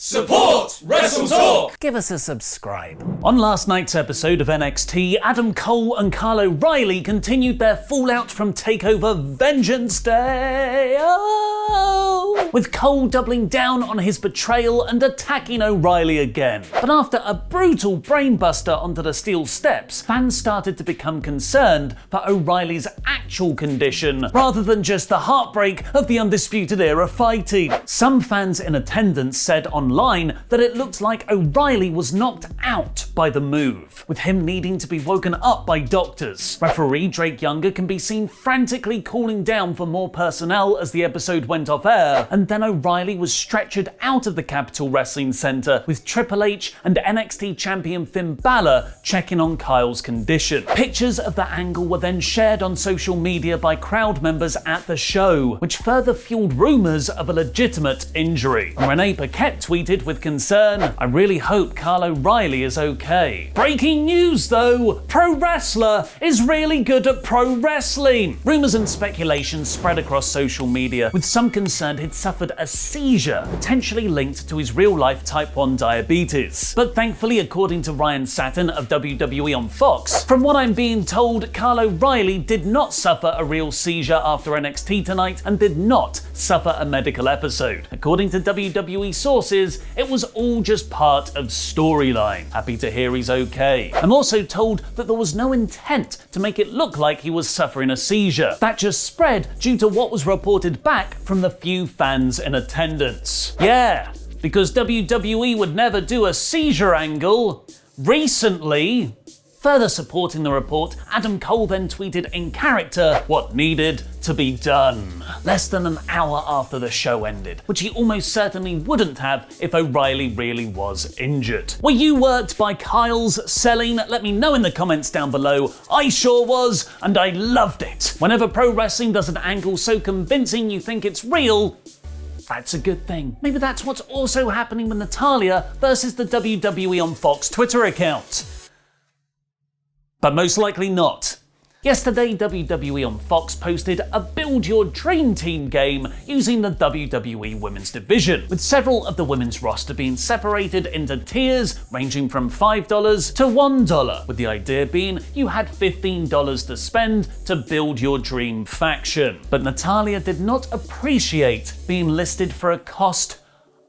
Support WrestleTalk! Give us a subscribe. On last night's episode of NXT, Adam Cole and Kyle O'Reilly continued their fallout from TakeOver Vengeance Day. With Cole doubling down on his betrayal and attacking O'Reilly again. But after a brutal brainbuster onto the steel steps, fans started to become concerned for O'Reilly's actual condition, rather than just the heartbreak of the Undisputed Era fighting. Some fans in attendance said online that it looked like O'Reilly was knocked out by the move, with him needing to be woken up by doctors. Referee Drake Younger can be seen frantically calling down for more personnel as the episode went off air, and then O'Reilly was stretchered out of the Capitol Wrestling Center with Triple H and NXT champion Finn Balor checking on Kyle's condition. Pictures of the angle were then shared on social media by crowd members at the show, which further fueled rumors of a legitimate injury. Renee Paquette tweeted with concern, "I really hope Kyle O'Reilly is okay." Breaking news though, pro wrestler is really good at pro wrestling. Rumors and speculation spread across social media, with some concerned he'd suffered a seizure, potentially linked to his real-life type 1 diabetes. But thankfully, according to Ryan Satin of WWE on Fox, from what I'm being told, Kyle O'Reilly did not suffer a real seizure after NXT tonight and did not suffer a medical episode. According to WWE sources, it was all just part of storyline. Happy to hear he's okay. I'm also told that there was no intent to make it look like he was suffering a seizure. That just spread due to what was reported back from the few fans in attendance. Yeah, because WWE would never do a seizure angle. Recently, further supporting the report, Adam Cole then tweeted in character what needed to be done. Less than an hour after the show ended, which he almost certainly wouldn't have if O'Reilly really was injured. Were you worked by Kyle's selling? Let me know in the comments down below. I sure was, and I loved it. Whenever pro wrestling does an angle so convincing you think it's real, that's a good thing. Maybe that's what's also happening with Natalya versus the WWE on Fox Twitter account. But most likely not. Yesterday, WWE on Fox posted a Build Your Dream Team game using the WWE Women's Division, with several of the women's roster being separated into tiers ranging from $5 to $1, with the idea being you had $15 to spend to build your dream faction. But Natalya did not appreciate being listed for a cost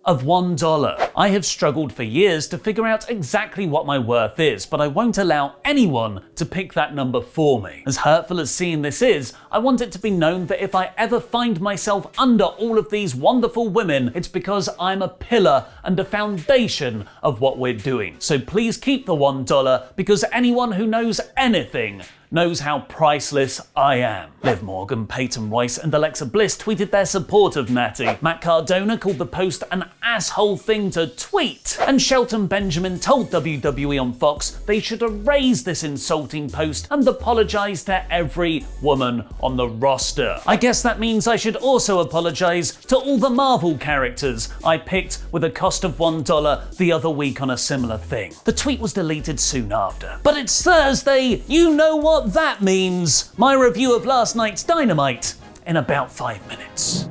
of $1. I have struggled for years to figure out exactly what my worth is, but I won't allow anyone to pick that number for me. As hurtful as seeing this is, I want it to be known that if I ever find myself under all of these wonderful women, it's because I'm a pillar and a foundation of what we're doing. So please keep the $1, because anyone who knows anything knows how priceless I am. Liv Morgan, Peyton Royce, and Alexa Bliss tweeted their support of Natty. Matt Cardona called the post an asshole thing to tweet. And Shelton Benjamin told WWE on Fox they should erase this insulting post and apologize to every woman on the roster. I guess that means I should also apologize to all the Marvel characters I picked with a cost of $1 the other week on a similar thing. The tweet was deleted soon after. But it's Thursday, you know what that means. My review of last night's Dynamite in about 5 minutes.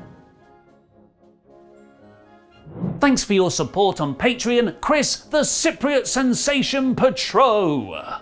Thanks for your support on Patreon, Chris the Cypriot Sensation Patro.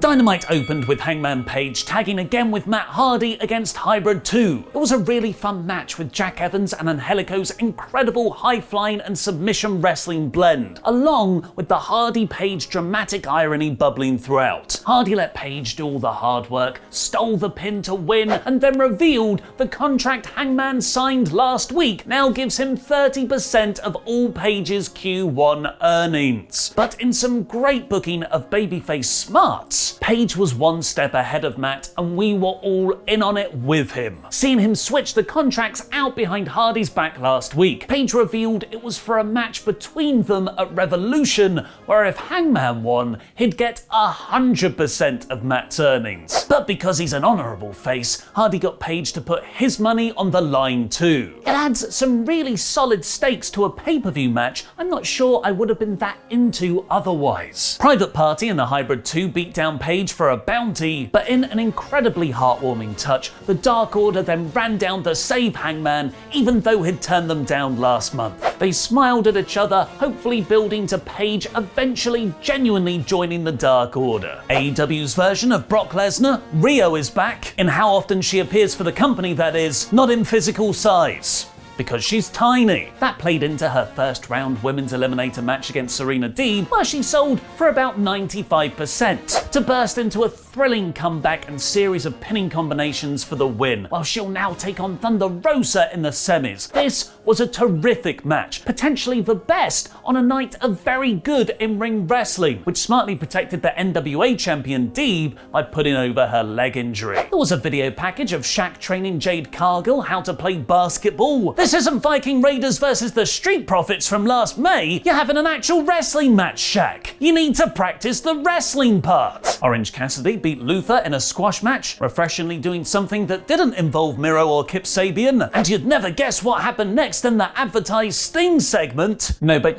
Dynamite opened with Hangman Page tagging again with Matt Hardy against Hybrid 2. It was a really fun match with Jack Evans and Angelico's incredible high-flying and submission wrestling blend, along with the Hardy-Page dramatic irony bubbling throughout. Hardy let Page do all the hard work, stole the pin to win, and then revealed the contract Hangman signed last week now gives him 30% of all Page's Q1 earnings. But in some great booking of babyface smarts, Page was one step ahead of Matt, and we were all in on it with him. Seeing him switch the contracts out behind Hardy's back last week, Page revealed it was for a match between them at Revolution, where if Hangman won, he'd get 100% of Matt's earnings. But because he's an honourable face, Hardy got Page to put his money on the line too. It adds some really solid stakes to a pay-per-view match I'm not sure I would have been that into otherwise. Private Party and the Hybrid 2 beat down down Paige for a bounty, but in an incredibly heartwarming touch, the Dark Order then ran down to save Hangman, even though he'd turned them down last month. They smiled at each other, hopefully building to Paige eventually genuinely joining the Dark Order. AEW's version of Brock Lesnar, Rio, is back, in how often she appears for the company, that is, not in physical size. Because she's tiny. That played into her first round women's eliminator match against Serena Deeb, where she sold for about 95%, to burst into a thrilling comeback and series of pinning combinations for the win, while she'll now take on Thunder Rosa in the semis. This was a terrific match, potentially the best on a night of very good in-ring wrestling, which smartly protected the NWA champion Deeb by putting over her leg injury. There was a video package of Shaq training Jade Cargill how to play basketball. This isn't Viking Raiders versus the Street Profits from last May. You're having an actual wrestling match, Shaq. You need to practice the wrestling part. Orange Cassidy beat Luther in a squash match, refreshingly doing something that didn't involve Miro or Kip Sabian. And you'd never guess what happened next in the advertised Sting segment. No, but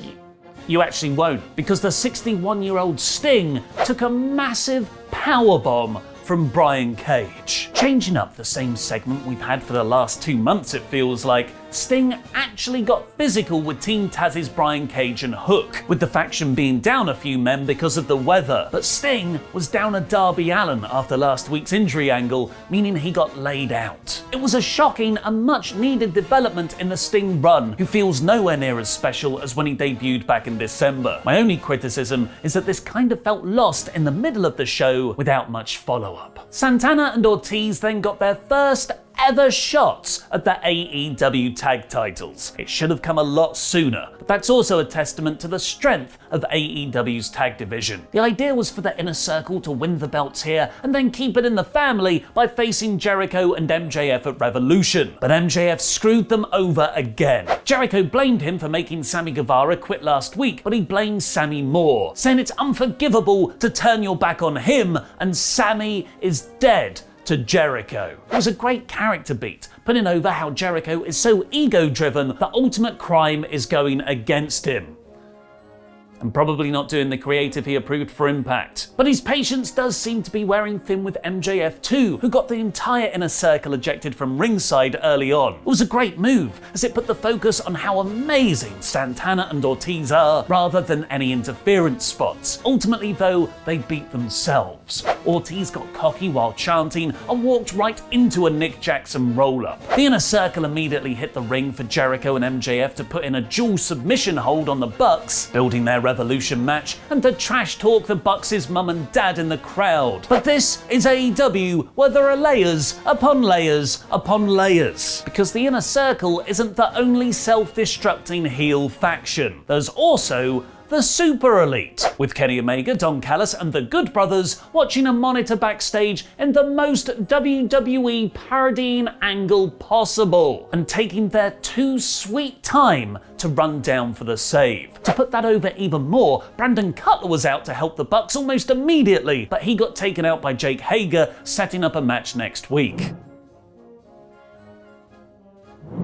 you actually won't, because the 61-year-old Sting took a massive powerbomb from Brian Cage. Changing up the same segment we've had for the last 2 months, it feels like, Sting actually got physical with Team Taz's Brian Cage and Hook, with the faction being down a few men because of the weather. But Sting was down a Darby Allin after last week's injury angle, meaning he got laid out. It was a shocking and much needed development in the Sting run, who feels nowhere near as special as when he debuted back in December. My only criticism is that this kind of felt lost in the middle of the show without much follow-up. Santana and Ortiz then got their first ever shots at the AEW tag titles. It should have come a lot sooner, but that's also a testament to the strength of AEW's tag division. The idea was for the Inner Circle to win the belts here and then keep it in the family by facing Jericho and MJF at Revolution. But MJF screwed them over again. Jericho blamed him for making Sammy Guevara quit last week, but he blamed Sammy more, saying it's unforgivable to turn your back on him and Sammy is dead to Jericho. It was a great character beat, putting over how Jericho is so ego-driven the ultimate crime is going against him. And probably not doing the creative he approved for Impact. But his patience does seem to be wearing thin with MJF too, who got the entire Inner Circle ejected from ringside early on. It was a great move, as it put the focus on how amazing Santana and Ortiz are, rather than any interference spots. Ultimately though, they beat themselves. Ortiz got cocky while chanting and walked right into a Nick Jackson roll-up. The Inner Circle immediately hit the ring for Jericho and MJF to put in a dual submission hold on the Bucks, building their Revolution match, and to trash talk the Bucks' mum and dad in the crowd. But this is AEW, where there are layers upon layers upon layers. Because the Inner Circle isn't the only self-destructing heel faction. There's also the Super Elite, with Kenny Omega, Don Callis and the Good Brothers watching a monitor backstage in the most WWE parodying angle possible, and taking their too sweet time to run down for the save. To put that over even more, Brandon Cutler was out to help the Bucks almost immediately, but he got taken out by Jake Hager, setting up a match next week.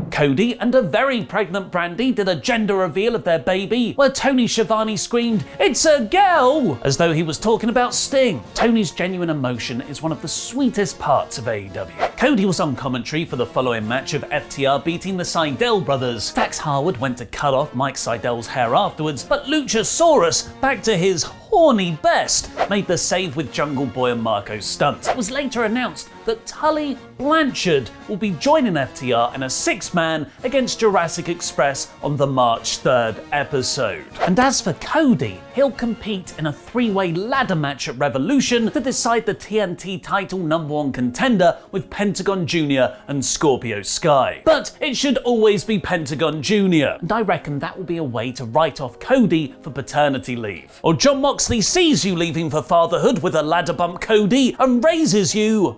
Cody and a very pregnant Brandy did a gender reveal of their baby, where Tony Schiavone screamed, "It's a girl!" as though he was talking about Sting. Tony's genuine emotion is one of the sweetest parts of AEW. Cody was on commentary for the following match of FTR beating the Sydal brothers. Dax Harwood went to cut off Mike Sydal's hair afterwards, but Luchasaurus, back to his horny best, made the save with Jungle Boy and Marco Stunt. It was later announced that Tully Blanchard will be joining FTR in a 6-man against Jurassic Express on the March 3rd episode. And as for Cody, he'll compete in a 3-way ladder match at Revolution to decide the TNT title #1 contender with Pentagon Jr. and Scorpio Sky. But it should always be Pentagon Jr., and I reckon that will be a way to write off Cody for paternity leave. Or Jon Moxley sees you leaving for fatherhood with a ladder bump Cody and raises you.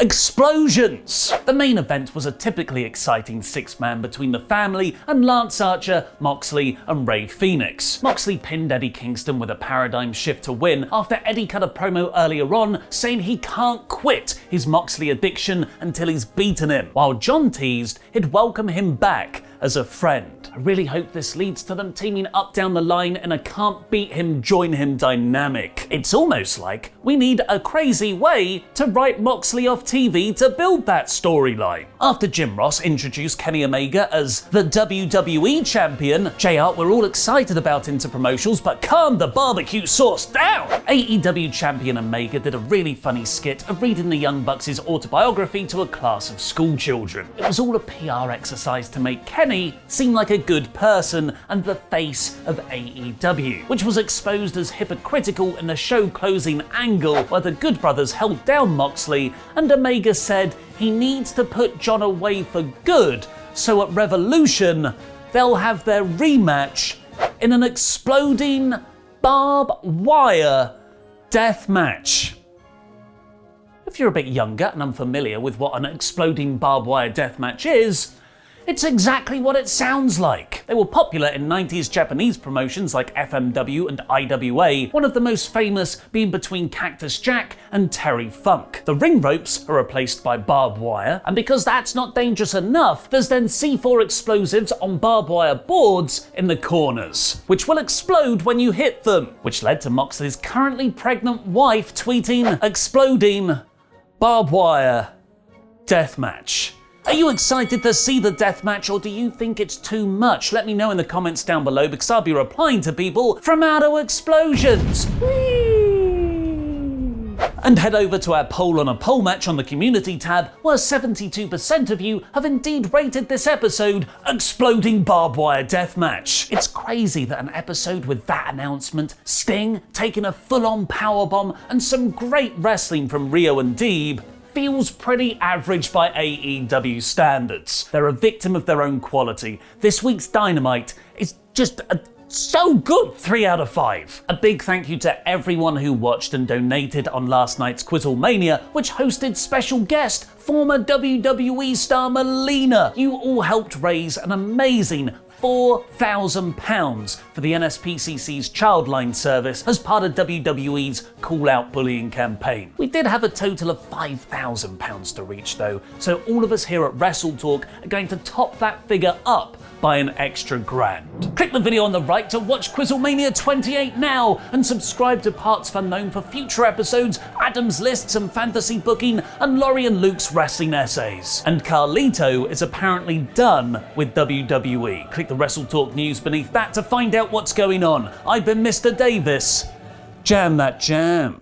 Explosions! The main event was a typically exciting 6-man between the family and Lance Archer, Moxley and Rey Fenix. Moxley pinned Eddie Kingston with a paradigm shift to win after Eddie cut a promo earlier on saying he can't quit his Moxley addiction until he's beaten him, while John teased he'd welcome him back as a friend. I really hope this leads to them teaming up down the line in a can't beat him, join him dynamic. It's almost like We need a crazy way to write Moxley off TV to build that storyline. After Jim Ross introduced Kenny Omega as the WWE champion, JR, we're all excited about interpromotionals, but calm the barbecue sauce down! AEW champion Omega did a really funny skit of reading the Young Bucks' autobiography to a class of school children. It was all a PR exercise to make Kenny seem like a good person and the face of AEW, which was exposed as hypocritical in the show closing angle where the Good Brothers held down Moxley and Omega said he needs to put John away for good, so at Revolution they'll have their rematch in an exploding barbed wire death match. If you're a bit younger and unfamiliar with what an exploding barbed wire death match is, it's exactly what it sounds like. They were popular in 90s Japanese promotions like FMW and IWA, one of the most famous being between Cactus Jack and Terry Funk. The ring ropes are replaced by barbed wire, and because that's not dangerous enough, there's then C4 explosives on barbed wire boards in the corners, which will explode when you hit them, which led to Moxley's currently pregnant wife tweeting, "Exploding barbed wire deathmatch." Are you excited to see the deathmatch, or do you think it's too much? Let me know in the comments down below, because I'll be replying to people from Auto Explosions. And head over to our poll on a poll match on the community tab, where 72% of you have indeed rated this episode Exploding Barbed Wire Deathmatch. It's crazy that an episode with that announcement, Sting taking a full-on powerbomb, and some great wrestling from Rio and Deeb feels pretty average by AEW standards. They're a victim of their own quality. This week's Dynamite is just so good, 3 out of 5. A big thank you to everyone who watched and donated on last night's Quizzlemania, which hosted special guest, former WWE star Melina. You all helped raise an amazing £4,000 for the NSPCC's Childline service as part of WWE's Call Out Bullying campaign. We did have a total of £5,000 to reach though, so all of us here at WrestleTalk are going to top that figure up by an extra £1,000. Click the video on the right to watch Quizzlemania 28 now, and subscribe to Parts Unknown for future episodes, Adam's lists and fantasy booking, and Laurie and Luke's wrestling essays. And Carlito is apparently done with WWE. Click the WrestleTalk news beneath that to find out what's going on. I've been Mr. Davis. Jam that jam.